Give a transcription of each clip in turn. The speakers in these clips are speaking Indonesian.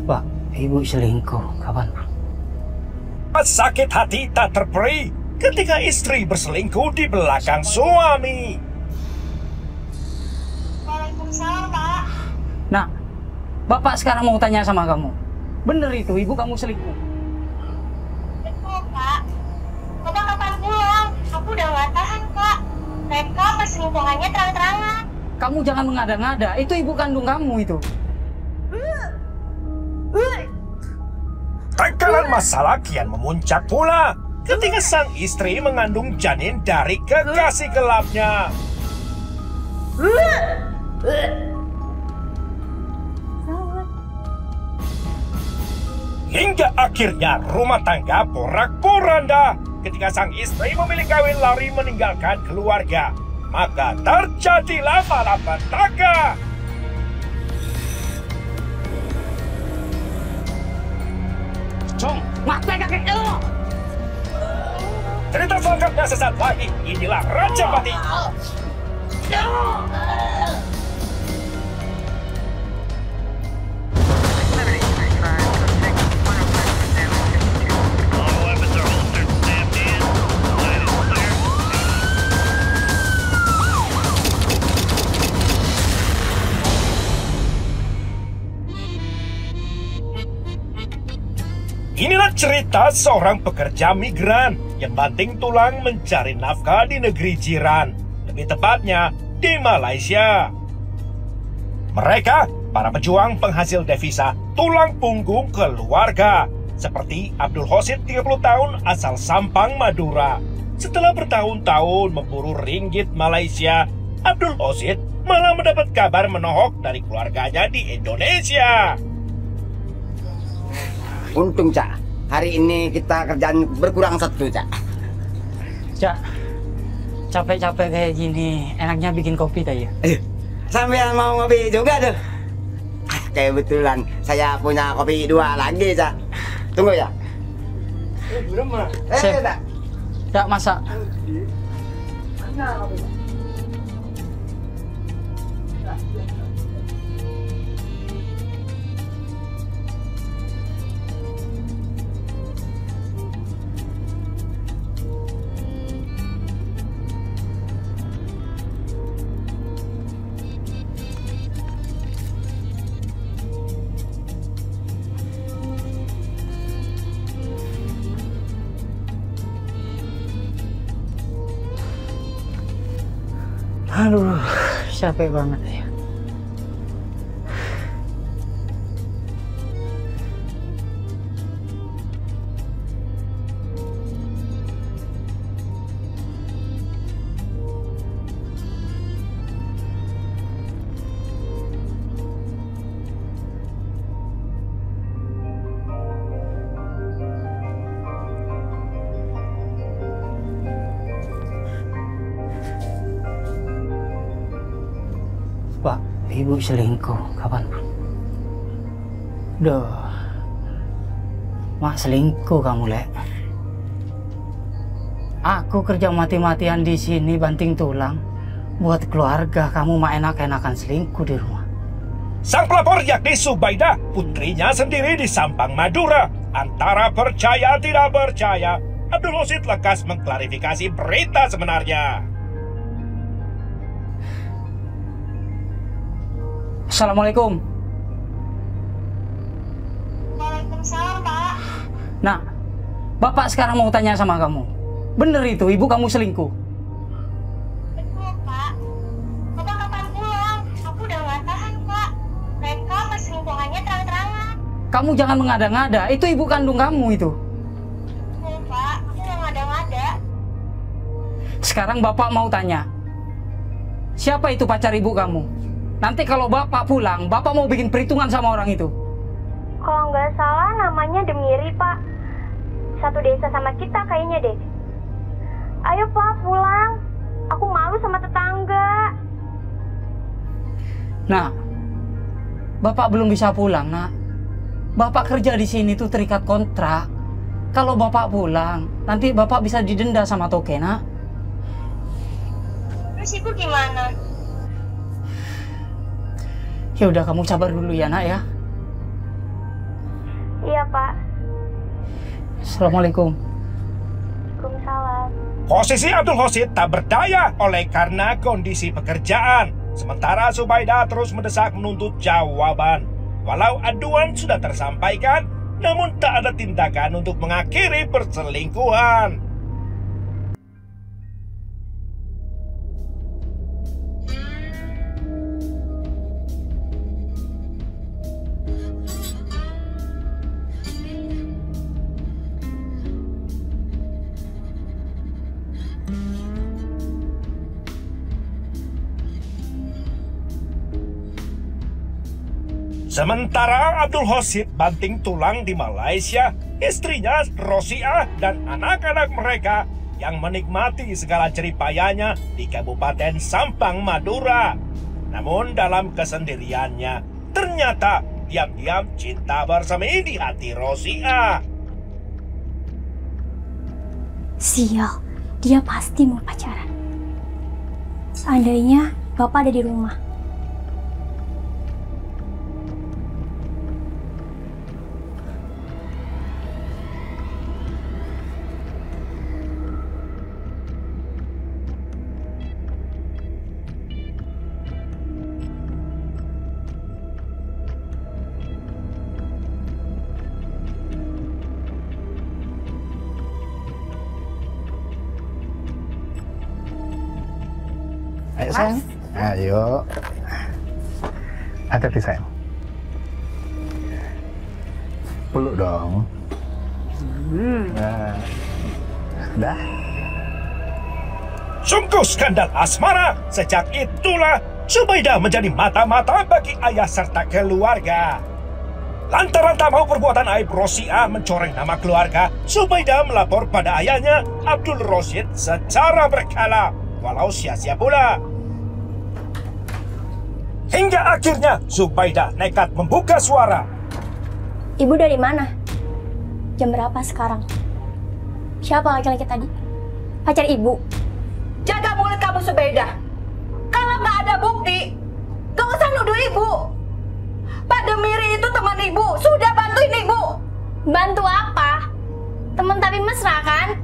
Pak, ibu selingkuh. Kapan, Pak? Sakit hati tak terperi ketika istri berselingkuh di belakang suami. Waalaikumsalam, Pak. Nak, Bapak sekarang mau tanya sama kamu. Bener itu, ibu kamu selingkuh? Betul, Pak. Bapak kapan pulang? Aku udah gak tahan, Pak. Mereka perselingkuhannya terang-terangan. Kamu jangan mengada-ngada, itu ibu kandung kamu itu. Tekanan masalah kian memuncak pula ketika sang istri mengandung janin dari kekasih gelapnya. Hingga akhirnya rumah tangga porak-poranda ketika sang istri memilih kawin lari meninggalkan keluarga. Maka terjadilah malapetaka. Cong, mati kakek lu! Cerita selengkapnya sesaat lagi. Inilah Raja Pati. Inilah cerita seorang pekerja migran yang banting tulang mencari nafkah di negeri jiran, lebih tepatnya di Malaysia. Mereka, para pejuang penghasil devisa, tulang punggung keluarga, seperti Abdul Hosid 30 tahun asal Sampang, Madura. Setelah bertahun-tahun memburu ringgit Malaysia, Abdul Hosid malah mendapat kabar menohok dari keluarganya di Indonesia. Untung, Cak. Hari ini kita kerjaan berkurang satu, Cak. Cak, capek-capek kayak gini, enaknya bikin kopi tak ya? Sambil mau ngopi juga tuh. Kebetulan saya punya kopi 2 lagi, Cak. Tunggu ya. Belum, Cak. Cak, masak. Aduh, capek banget ya. Pak, ibu selingkuh. Kapan, Pak? Duh, mak selingkuh kamu, Lek. Aku kerja mati-matian di sini banting tulang buat keluarga kamu, mak enak-enakan selingkuh di rumah. Sang pelapor yakni Subaidah, putrinya sendiri di Sampang, Madura. Antara percaya tidak percaya, Abdul Hosid lekas mengklarifikasi berita sebenarnya. Assalamualaikum. Waalaikumsalam, Pak. Nah, Bapak sekarang mau tanya sama kamu. Bener itu, ibu kamu selingkuh? Betul, Pak. Bapak kapan pulang? Aku udah gak tahan, Pak. Mereka perselingkuhannya terang-terangan. Kamu jangan mengada-ngada, itu ibu kandung kamu itu. Betul, Pak. Aku gak ngada-ngada. Sekarang Bapak mau tanya, siapa itu pacar ibu kamu? Nanti kalau Bapak pulang, Bapak mau bikin perhitungan sama orang itu. Kalau nggak salah namanya Demiri, Pak. Satu desa sama kita kayaknya deh. Ayo, Pak, pulang. Aku malu sama tetangga. Nah, Bapak belum bisa pulang, Nak. Bapak kerja di sini tuh terikat kontrak. Kalau Bapak pulang, nanti Bapak bisa didenda sama Tokena. Terus ibu gimana? Ya udah, kamu sabar dulu ya, Nak ya. Iya, Pak. Assalamualaikum. Waalaikumsalam. Posisi Abdul Hosid tak berdaya oleh karena kondisi pekerjaan. Sementara Subaidah terus mendesak menuntut jawaban. Walau aduan sudah tersampaikan, namun tak ada tindakan untuk mengakhiri perselingkuhan. Sementara Abdul Hosid banting tulang di Malaysia, istrinya Rosiah dan anak-anak mereka yang menikmati segala jeripayanya di Kabupaten Sampang, Madura. Namun dalam kesendiriannya, ternyata diam-diam cinta bersemi di hati Rosiah. Sial, dia pasti mau pacaran. Seandainya Bapak ada di rumah. Ayo sayang, ayo. Hati-hati sayang. Peluk dong. Nah, dah. Sungguh skandal asmara. Sejak itulah Subaidah menjadi mata-mata bagi ayah serta keluarga. Lantaran tak mau perbuatan aib Rosiah mencoreng nama keluarga, Subaidah melapor pada ayahnya Abdul Rosid secara berkala. Walau sia-sia pula. Hingga akhirnya Subaidah nekat membuka suara. Ibu dari mana? Jam berapa sekarang? Siapa laki-laki tadi? Pacar ibu? Jaga mulut kamu, Subaidah. Kalau nggak ada bukti, nggak usah nuduh ibu. Pak Demiri itu teman ibu, sudah bantuin ibu. Bantu apa? Temen tapi mesra kan?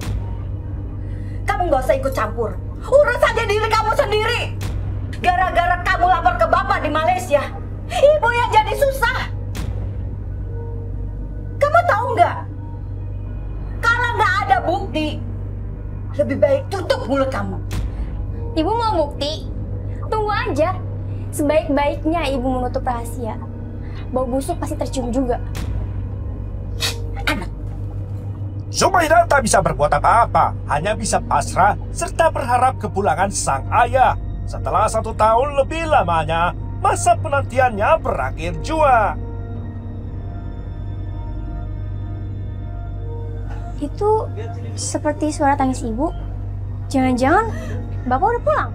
Kamu nggak usah ikut campur. Urus saja diri kamu sendiri. Gara-gara kamu lapor ke bapak di Malaysia, ibu yang jadi susah. Kamu tahu nggak? Kalau nggak ada bukti, lebih baik tutup mulut kamu. Ibu mau bukti? Tunggu aja. Sebaik-baiknya ibu menutup rahasia, bau busuk pasti tercium juga. Subaidah tak bisa berbuat apa-apa, hanya bisa pasrah serta berharap kepulangan sang ayah. Setelah 1 tahun lebih lamanya, masa penantiannya berakhir jua. Itu seperti suara tangis ibu. Jangan-jangan Bapak udah pulang?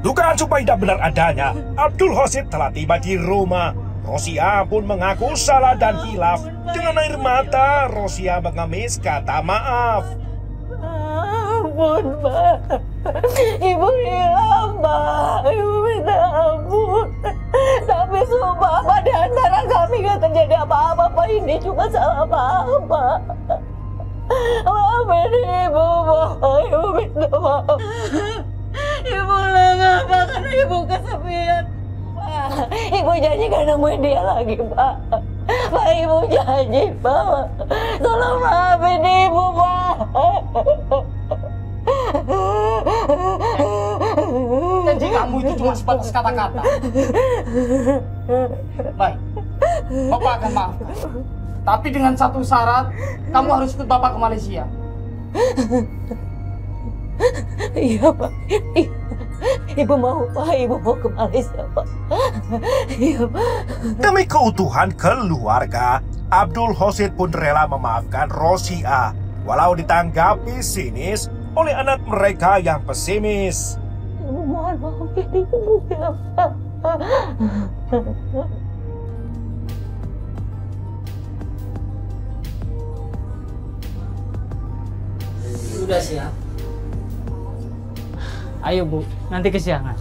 Dugaan Subaidah benar adanya. Abdul Hosid telah tiba di rumah. Rosiah pun mengaku salah dan hilaf. Dengan air mata, Rosiah mengemis kata maaf. Ampun, Mbak. Ibu hilaf, Mbak. Ibu minta ampun. Tapi sumpah, Pak, di antara kami gak terjadi apa-apa, Pak. Ini cuma salah paham, Pak. Maafin Ibu, Pak. Ibu minta maaf. Ibu lengah, Pak, karena Ibu kesepian. Pak, Ibu janji gak nemuin dia lagi, Pak. Pak, Ibu janji, Pak. Tolong maafin Ibu, Pak. Janji kamu itu cuma sebatas kata-kata. Baik, Bapak akan maafkan. Tapi dengan satu syarat, kamu harus ikut Bapak ke Malaysia. Iya, Pak. Ibu mau, Pak. Ibu mau ke Malaysia, Pak. Iya, Pak. Demi keutuhan keluarga, Abdul Hosid pun rela memaafkan Rosiah, walau ditanggapi sinis oleh anak mereka yang pesimis. Ibu mohon maafin Ibu, ya, Pak. Sudah siap. Ayo Bu, nanti kesiangan.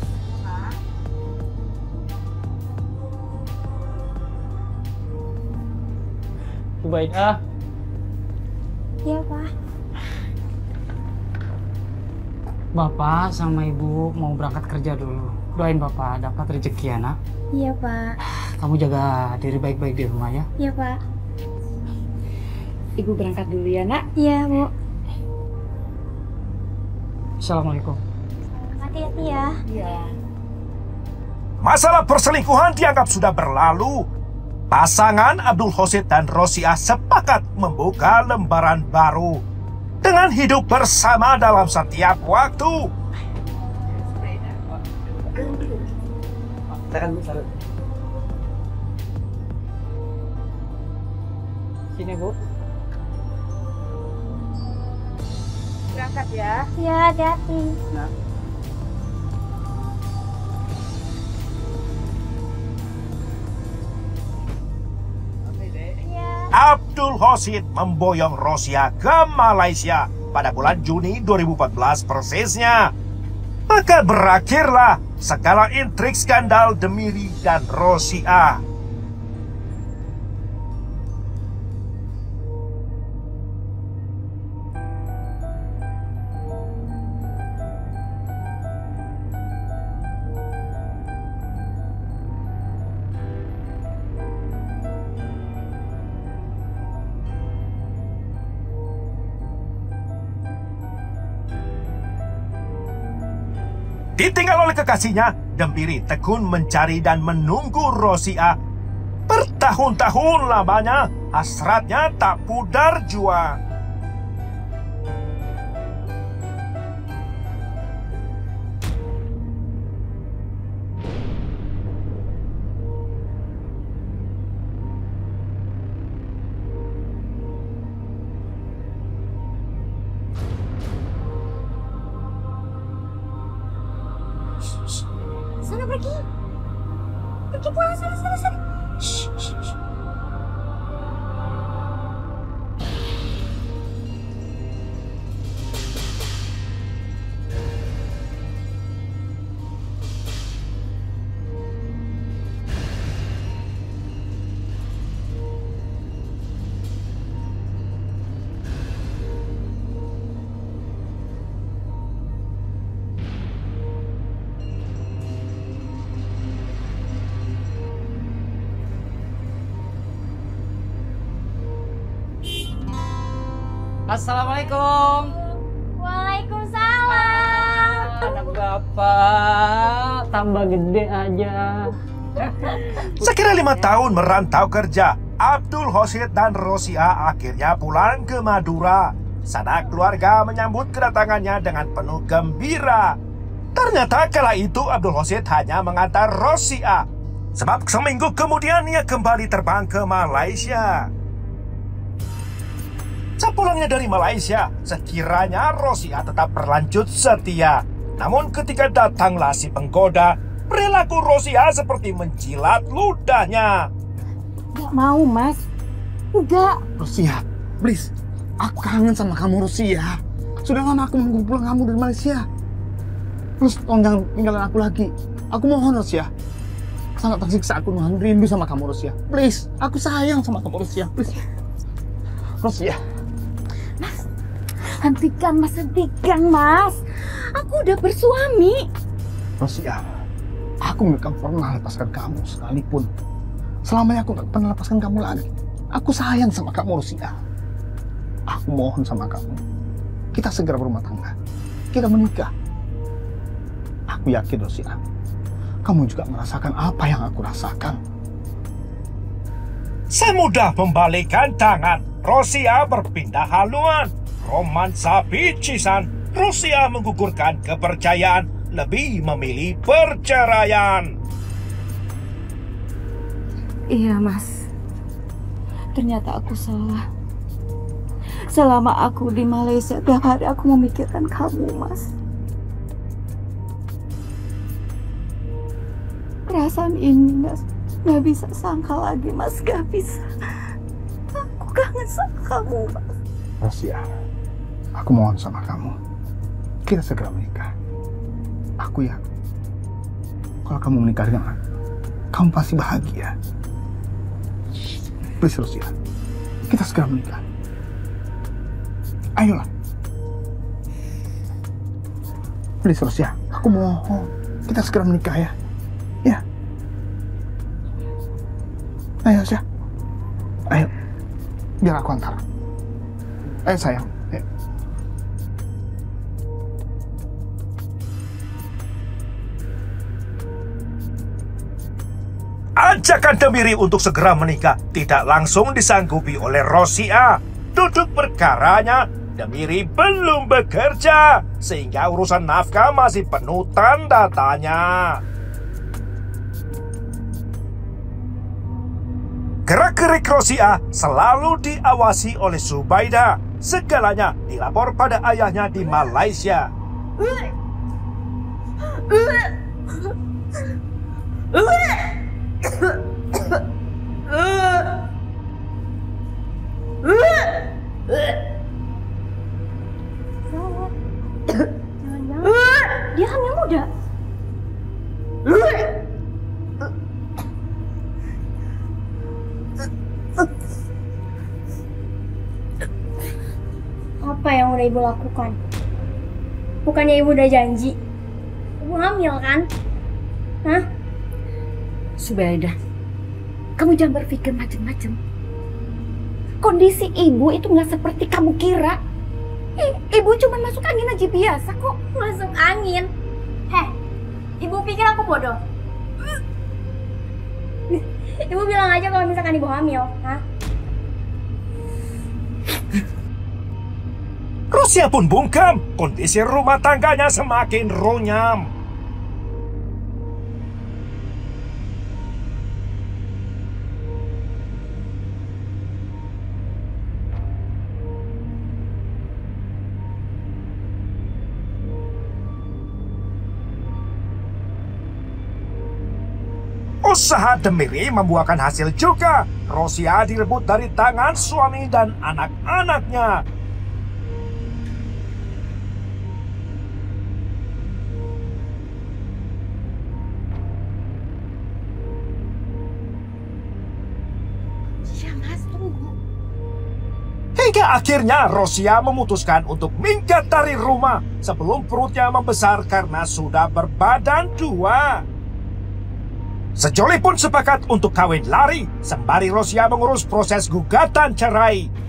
Zubaidah. Iya, Pak. Bapak sama Ibu mau berangkat kerja dulu. Doain Bapak dapat rezeki ya, Nak. Iya, Pak. Kamu jaga diri baik-baik di rumah ya. Iya, Pak. Ibu berangkat dulu ya, Nak. Iya, Bu. Assalamualaikum. Hati-hati ya. Iya. Masalah perselingkuhan dianggap sudah berlalu. Pasangan Abdul Hosid dan Rosiah sepakat membuka lembaran baru dengan hidup bersama dalam setiap waktu. Sini Bu. Berangkat ya. Iya, hati-hati. Abdul Hosid memboyong Rosiah ke Malaysia pada bulan Juni 2014 persisnya. Maka berakhirlah segala intrik skandal Demiri dan Rosiah. Ditinggal oleh kekasihnya, Demiri tekun mencari dan menunggu Rosiah. Bertahun-tahun lamanya, hasratnya tak pudar jua. Sana pergi. Pergi pulang sana. Shh. Assalamualaikum. Waalaikumsalam. Anak Bapak tambah gede aja. Sekira 5 tahun merantau kerja, Abdul Hosid dan Rosiah akhirnya pulang ke Madura. Sanak keluarga menyambut kedatangannya dengan penuh gembira. Ternyata kala itu Abdul Hosid hanya mengantar Rosiah, sebab seminggu kemudian ia kembali terbang ke Malaysia. Sepulangnya dari Malaysia, sekiranya Rosiah tetap berlanjut setia. Namun ketika datanglah si penggoda, perilaku Rosiah seperti menjilat ludahnya. Gak mau, Mas. Enggak. Rosiah, please. Aku kangen sama kamu, Rosiah. Sudah lama aku menunggu pulang kamu dari Malaysia. Terus tolong jangan tinggalin aku lagi. Aku mohon, Rosiah. Sangat tersiksa aku mohon rindu sama kamu, Rosiah. Please, aku sayang sama kamu, Rosiah. Please. Rosiah. Hentikan, Mas. Aku udah bersuami. Rosiah, aku gak akan pernah lepaskan kamu sekalipun. Selamanya aku gak pernah lepaskan kamu lagi. Aku sayang sama kamu, Rosiah. Aku mohon sama kamu. Kita segera berumah tangga. Kita menikah. Aku yakin, Rosiah, kamu juga merasakan apa yang aku rasakan. Semudah membalikkan tangan, Rosiah berpindah haluan. Romansa picisan, Rosiah menggugurkan kepercayaan, lebih memilih perceraian. Iya, Mas. Ternyata aku salah. Selama aku di Malaysia, tiap hari aku memikirkan kamu, Mas. Perasaan ini gak bisa sangka lagi, Mas. Gak bisa. Aku kangen sama kamu, Mas. Rosiah, Aku mohon sama kamu, kita segera menikah. Aku ya, kalau kamu menikah dengan aku, kamu pasti bahagia. Please Rosia, kita segera menikah. Ayolah. Please Rosia, aku mohon, kita segera menikah ya. Ya. Ayo Rosia. Ayo. Biar aku antar. Ayo sayang. Ayo. Ajakan Demiri untuk segera menikah tidak langsung disanggupi oleh Rosia. Duduk perkaranya, Demiri belum bekerja, sehingga urusan nafkah masih penuh tanda tanya. Gerak-gerik Rosia selalu diawasi oleh Zubaida. Segalanya dilapor pada ayahnya di Malaysia. Dia hamil muda. Apa yang udah ibu lakukan? Bukannya ibu udah janji? Ibu hamil kan? Hah? Zubaida, kamu jangan berpikir macam-macam. Kondisi ibu itu nggak seperti kamu kira. Ibu cuma masuk angin aja biasa kok. Masuk angin? Heh, ibu pikir aku bodoh? Ibu bilang aja kalau misalkan ibu hamil, hah? Rosia pun bungkam, kondisi rumah tangganya semakin runyam. Usaha Demiri membuahkan hasil juga. Rosia direbut dari tangan suami dan anak-anaknya. Iya mas, tunggu. Hingga akhirnya Rosia memutuskan untuk minggat dari rumah sebelum perutnya membesar karena sudah berbadan dua. Sejoli pun sepakat untuk kawin lari sembari Rosia mengurus proses gugatan cerai.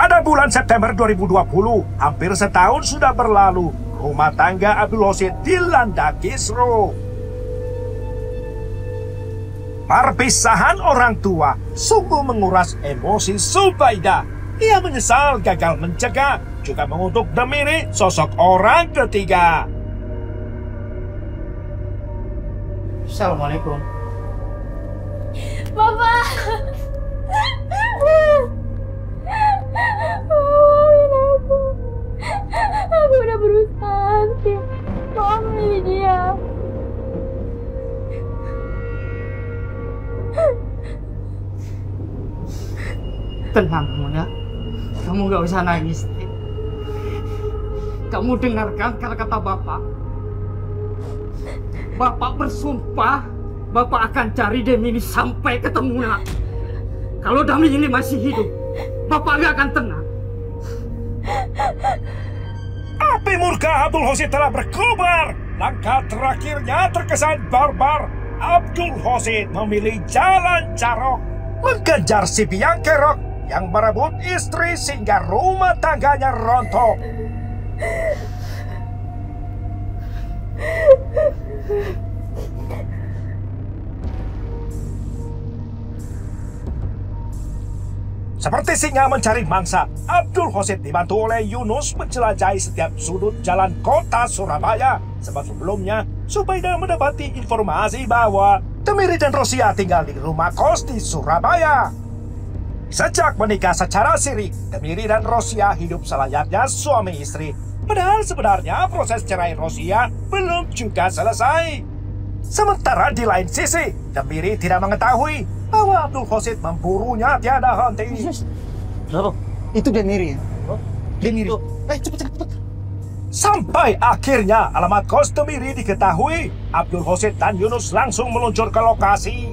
Pada bulan September 2020, hampir setahun sudah berlalu, rumah tangga Abdul Hosid dilanda kisruh. Perpisahan orang tua sungguh menguras emosi Zubaida. Ia menyesal gagal mencegah, juga mengutuk Demiri, sosok orang ketiga. Assalamualaikum. Bapak! Aku udah berusaha sih. Maafin dia. Tenang kamu ya. Kamu gak usah nangis. Kamu dengarkan kata-kata Bapak. Bapak bersumpah Bapak akan cari Demiri sampai ketemu nak. Kalau Demiri masih hidup, Bapak gak akan tenang. Api murka Abdul Hosid telah berkobar. Langkah terakhirnya terkesan barbar. Abdul Hosid memilih jalan carok, mengkejar si biang kerok yang merebut istri sehingga rumah tangganya rontok. Seperti singa mencari mangsa, Abdul Hosid dibantu oleh Yunus menjelajahi setiap sudut jalan kota Surabaya. Sebab sebelumnya, Subaidah mendapati informasi bahwa Demiri dan Rosia tinggal di rumah kos di Surabaya. Sejak menikah secara siri, Demiri dan Rosia hidup selayaknya suami istri. Padahal sebenarnya proses cerai Rosia belum juga selesai. Sementara di lain sisi, Demiri tidak mengetahui bahwa Abdul Hosid memburunya tiada henti. Kenapa? Itu Demiri ya? Demiri. Cepet. Sampai akhirnya alamat kos Demiri diketahui. Abdul Hosid dan Yunus langsung meluncur ke lokasi.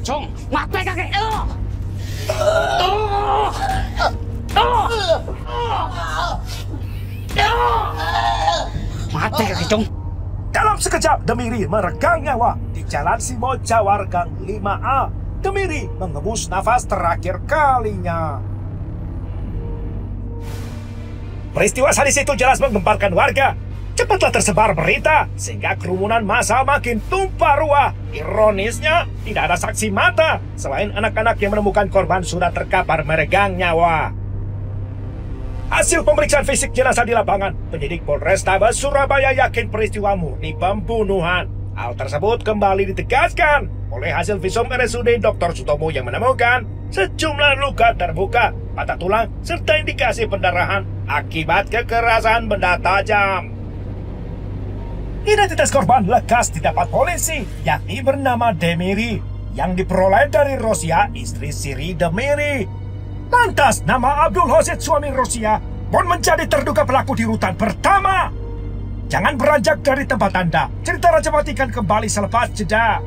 Cong, mati kakek. Mati kakek Cong. Dalam sekejap, Demiri meregang nyawa di Jalan Simo Jawar Gang 5A. Demiri menghembus nafas terakhir kalinya. Peristiwa sadis itu jelas menggemparkan warga. Cepatlah tersebar berita, sehingga kerumunan massa makin tumpah ruah. Ironisnya, tidak ada saksi mata, selain anak-anak yang menemukan korban sudah terkapar meregang nyawa. Hasil pemeriksaan fisik jenazah di lapangan, penyidik Polrestabes Surabaya yakin peristiwa murni pembunuhan. Hal tersebut kembali ditegaskan oleh hasil visum RSUD Dr. Sutomo yang menemukan sejumlah luka terbuka, patah tulang, serta indikasi pendarahan akibat kekerasan benda tajam. Identitas korban lekas didapat polisi, yakni bernama Demiri, yang diperoleh dari Rosia, istri siri Demiri. Lantas, nama Abdul Hosid, suami Rosia, pun menjadi terduga pelaku di urutan pertama. Jangan beranjak dari tempat Anda. Cerita Raja Matikan kembali selepas jeda.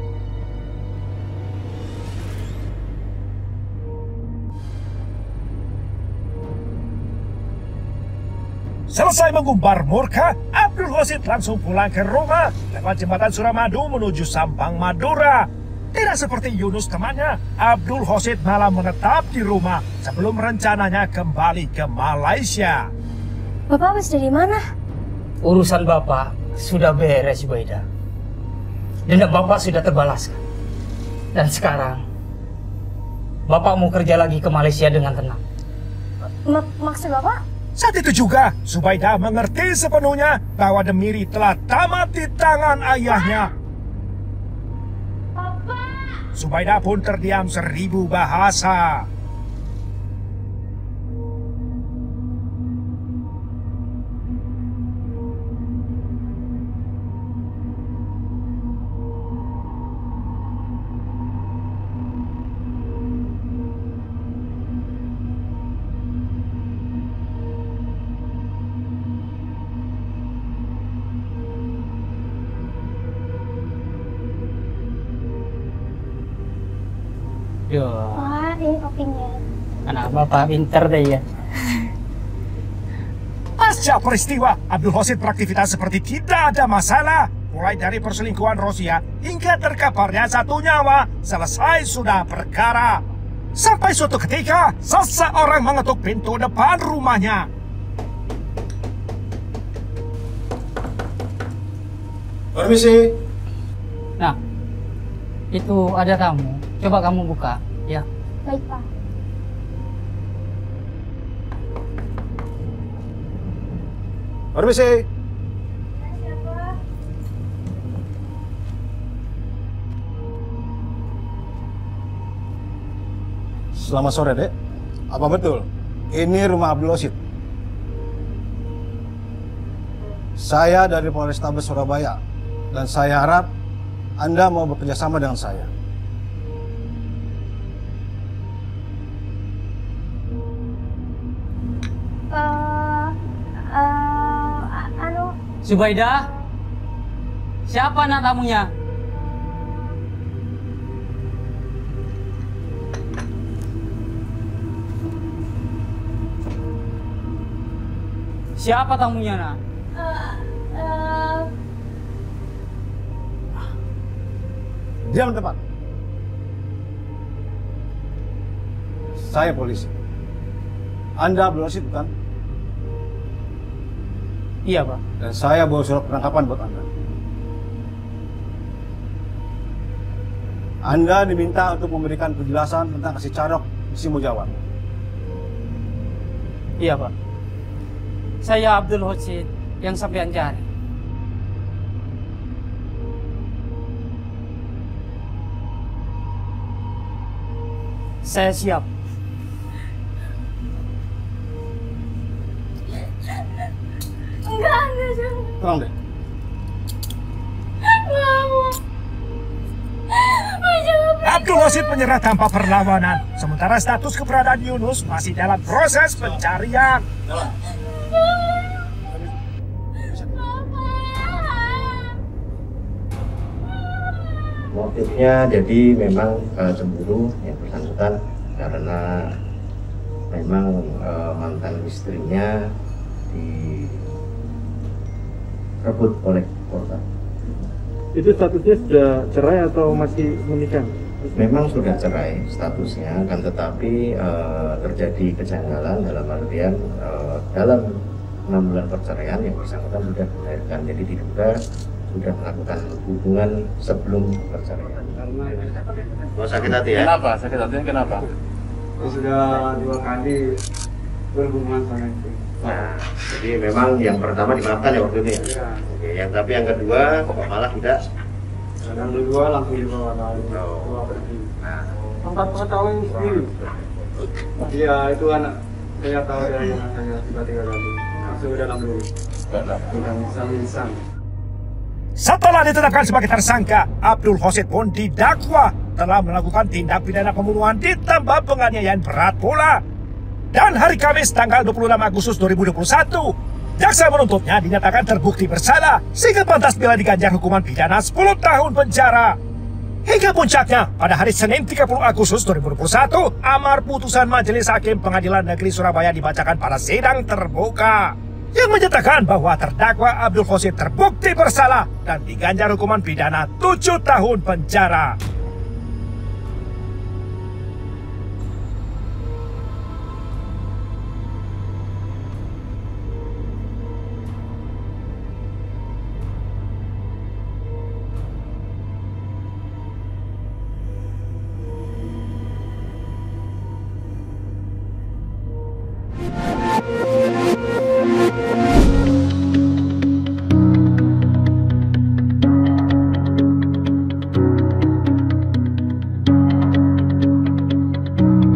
Selesai mengumbar murka, Abdul Hosid langsung pulang ke rumah lewat jembatan Suramadu menuju Sampang, Madura. Tidak seperti Yunus temannya, Abdul Hosid malah menetap di rumah sebelum rencananya kembali ke Malaysia. Bapak habis dari mana? Urusan Bapak sudah beres, Subaidah. Dendam Bapak sudah terbalaskan. Dan sekarang, Bapak mau kerja lagi ke Malaysia dengan tenang. Maksud Bapak? Saat itu juga, Subaidah mengerti sepenuhnya bahwa Demiri telah tamat di tangan ayahnya. Papa! Subaidah pun terdiam 1000 bahasa. Yo, Wah, ini kopinya. anak Bapak pinter deh ya. Pasca peristiwa, Abdul Hosid beraktivitas seperti tidak ada masalah. Mulai dari perselingkuhan Rosia hingga terkaparnya satu nyawa, selesai sudah perkara. Sampai suatu ketika, seseorang mengetuk pintu depan rumahnya. Permisi. Nah, itu ada tamu. Coba kamu buka, ya. Baik, Pak. Permisi. Selamat sore, Dek. Apa betul? Ini rumah Abdul Hosid. Saya dari Polrestabes Surabaya. Dan saya harap Anda mau bekerja sama dengan saya. Subaidah, siapa anak tamunya? Siapa tamunya, nak? Diam tempat. Saya polisi. Anda Abdul Rashid bukan? Iya, Pak. Dan saya bawa surat penangkapan buat Anda. Anda diminta untuk memberikan penjelasan tentang kasus Carok di Simojawar. Iya, Pak. Saya Abdul Rashid yang sampean cari. Saya siap. Enggak, Tolong deh. Abdul Rashid menyerah tanpa perlawanan, sementara status keberadaan Yunus masih dalam proses pencarian. Motifnya jadi memang cemburu yang bersangkutan karena memang mantan istrinya direbut oleh korban. Itu statusnya sudah cerai atau masih menikah? Memang sudah cerai statusnya, kan tetapi terjadi kejanggalan dalam artian dalam 6 bulan perceraian yang bersangkutan sudah melahirkan, jadi diduga sudah melakukan hubungan sebelum perceraian. Oh, sakit hati ya? Kenapa? Sakit hatinya kenapa? Sudah 2 kali berhubungan sama itu. Nah, jadi memang yang pertama dimaafkan ya waktu itu ya? Iya. Oke, yang tapi yang kedua kok malah tidak? Yang kedua langsung dibawa lalu. Oh. Pergi. Nah, Tempat pengetahuan sendiri. Iya, itu anak saya tahu dari anak saya tiba-tiba lalu. Masuk ke dalam dulu. Bukan misal-misal. Setelah ditetapkan sebagai tersangka, Abdul Rashid pun didakwa telah melakukan tindak pidana pembunuhan ditambah penganiayaan berat pula. Dan hari Kamis tanggal 26 Agustus 2021, jaksa menuntutnya dinyatakan terbukti bersalah sehingga pantas bila diganjar hukuman pidana 10 tahun penjara. Hingga puncaknya, pada hari Senin 30 Agustus 2021, amar putusan Majelis Hakim Pengadilan Negeri Surabaya dibacakan pada sidang terbuka yang menyatakan bahwa terdakwa Abdul Rashid terbukti bersalah dan diganjar hukuman pidana 7 tahun penjara.